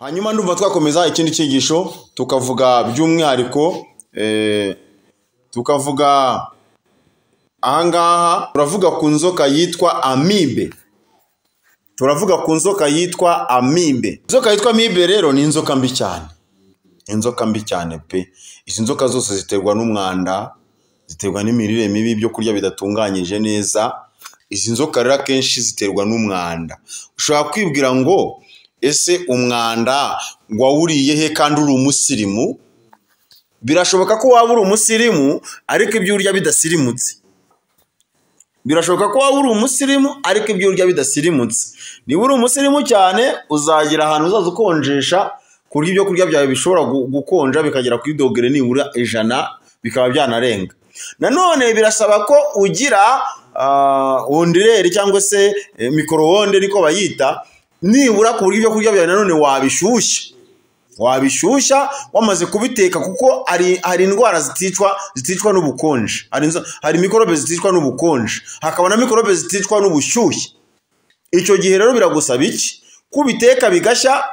Hanyuma ndumva twakomeza ikindi cyigisho tukavuga by'umwihariko tukavuga ahangaha turavuga ku nzoka yitwa amibe. Turavuga ku nzoka yitwa amibe. Inzoka yitwa amibe rero ni inzoka mbi cyane. Inzoka mbi cyane pe. Izi nzoka zose ziterwa n'umwanda, ziterwa n'imirire mibi, byo kurya bidatunganyije neza. Izi nzoka rero akenshi ziterwa n'umwanda. Ushobora kwibwira ngo ese umwanda wawuriye he kandi uri umusirimu? Birashoboka ko waba uri umusirimu ariko ibyo urya bidasirimutse. Birashoboka ko waba uri umusirimu ariko ibyo urya bidasirimutse. Niba uri umusirimu cyane uzagira ahantu uzaza ukonjesha kurya ibyo kurya byawe bishobora gukonja bikagera kuri dogere nibura 100 bikaba byanarenga. Nanone birasaba ko ugira ondireri cyangwa se micro-onde niko bayita, nibura ku buryo ibyo kurya byawe nanone wabishyushya wamaze kubiteka, kuko hari indwara ziticwa n'ubukonje. Hari mikorobe ziticwa n'ubukonje, hakaba na mikorobe ziticwa n'ubushyushye. Icyo gihe rero biragusaba iki? Kubiteka bigashya,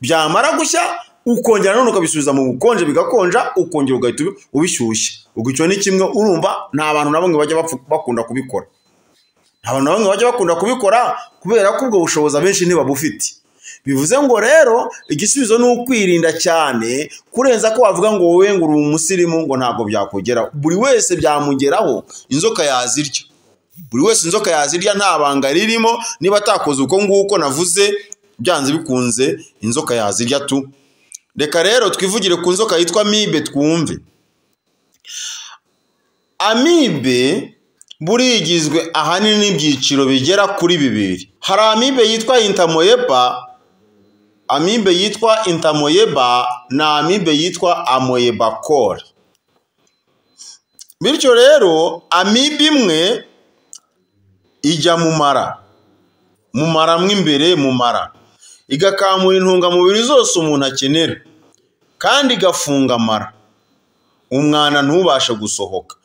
byamara gushya ukongera none ukabisubiza mu bukonje bigakonja, ukongera ugahita ubishyushya. Ubwo icyo ni kimwe, urumva nta bantu na bamwe bajya bakunda kubikora. Kubera ko ubwo bushobozi abenshi ntibabufite. Bivuze ngo rero igisubizo ni ukwirinda cyane, kurenza ko wavuga ngo wowe ngo uri umusirimu ngo ntabwo byakugeraho. Buri wese byamugeraho, inzoka yazirya. Buri wese inzoka yazirya, nta banga ririmo. Niba atakoze uko nguko navuze, byanze bikunze inzoka yazirya tu. Reka rero twivugire ku nzoka yitwa amibe twumve. Amibe burigizwe ahanini n'ibyiciro bigera kuri 2. Hari amibe yitwa intamoeba na amibe yitwa amoebacor. Bityo rero amibe imwe ijya mu mara mw'imbere mu mara, igakamura intungamubiri zose umuntu akenera, kandi igafunga amara, umwana ntubashe gusohoka.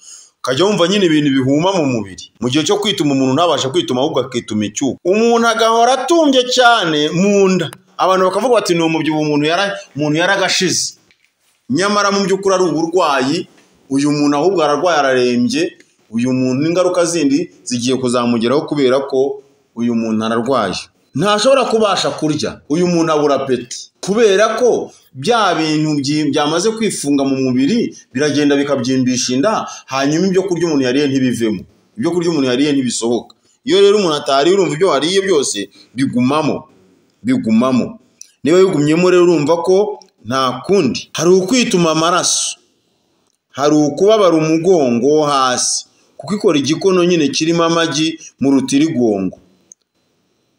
Kajya wumva nyine ibintu bihuma mu mubiri. Mu gihe cyo kwituma umuntu ntabasha kwituma, ahubwo akituma icyuho. Umuntu agahora atumbye cyane mu nda. Abantu bakavuga bati ni umubyibuho umuntu yaragashize. Nyamara mu by'ukuri ari uburwayi. Uyu muntu ahubwo ararwaye, ararembye. Uyu muntu n'ingaruka zindi zigiye kuzamugeraho kubera ko uyu muntu ararwaye. Ntashobora kubasha kurya. Uyu muntu abura apeti kubera ko bya bintu byamaze kwifunga mu mubiri biragenda bikabyimbisha inda, hanyuma ibyo kurya umuntu yariye ntibivemo. Ibyo kurya umuntu yariye ntibisohoka. Iyo rero umuntu atari urumva ibyo wariye byose bigumamo. Niba bigumyemo rero urumva ko nta kundi. Hari ukwituma amaraso, hari ukubabara umugongo wo hasi, kuko ikora igikono nyine kirimo amagi mu rutirigongo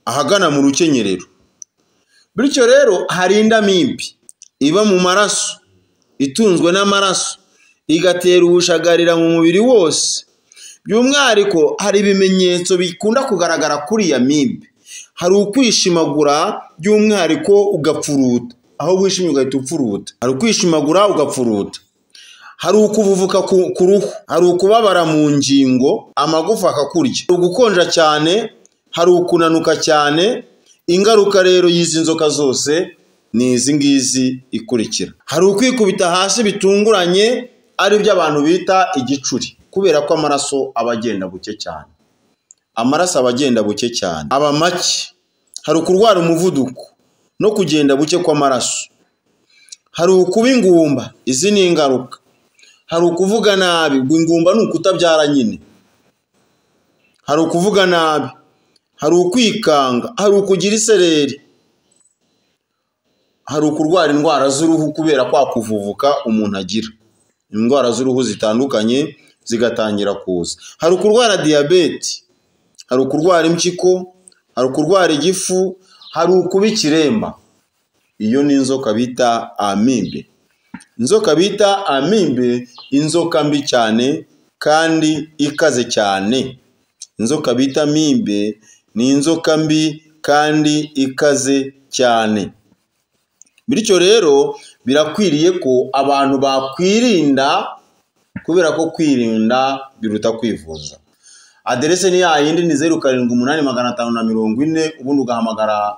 ahagana mu rukenyerero. Bityo rero hari indi amibe iba mu maraso, itunzwe n'amaraso, igatera ubushagarira mu mubiri wose. By'umwihariko hari ibimenyetso bikunda kugaragara kuri iyi amibe. Hari ukwishimagura, by'umwihariko ugapfuruta. Aho wishimye ugahita upfuruta. Hari ukwishimagura ugapfuruta. Hari ukuvuvuka ku ruhu, hari ukubabara mu ngingo, amagufa akakurya, ugukonja cyane, hari ukunanuka cyane. Ingaruka rero y'izi nzoka zose ni izi ngizi ikurikira. Hari ukwikubita hasi bitunguranye, ari byo abantu bita igicuri, kubera ko amaraso aba agenda buke cyane. Aba make. Hari ukurwara umuvuduko no kugenda buke kw'amaraso. Hari ukuba ingumba, izi ni ingaruka. Hari ukuvuga nabi, ingumba ni ukutabyara nyine. Hari ukuvuga nabi, hari ukwikanga, hari ukugira isereri, hari ukurwara indwara z'uruhu kubera kwa kuvuvuka umuntu agira. Indwara z'uruhu zitandukanye zigatangira kuza. Hari ukurwara diyabete, hari ukurwara impyiko, hari ukurwara igifu, hari ukuba ikiremba. Iyo ni inzoka bita amibe. Inzoka bita amibe, inzoka mbi cyane kandi ikaze cyane. Inzoka bita amibe ni inzoka mbi kandi ikaze cyane. Bityo rero birakwiriye ko abantu bakwirinda, kubera ko kwirinda biruta kwivuza. Aderese ni yayindi ni 0788 540, ubundi ugahamagara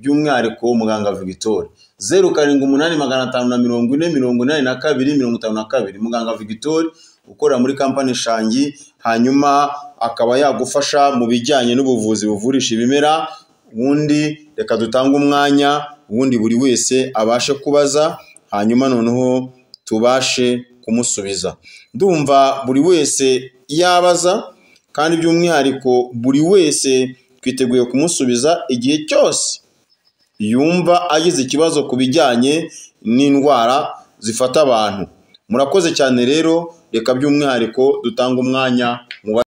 by'umwihariko muganga Victor. 0788404252 muganga Victor ukora muri kampani Shangi, hanyuma akaba yagufasha mu bijyanye n'ubuvuzi buvurisha ibimera. Ubundi reka dutanga umwanya, ubundi buri wese abashe kubaza, hanyuma noneho tubashe kumusubiza. Ndumva buri wese yabaza, kandi by'umwihariko buri wese twiteguye kumusubiza igihe cyose yumva agize ikibazo ku bijyanye n'indwara zifata abantu. Murakoze cyane rero, reka by'umwihariko dutanga umwanya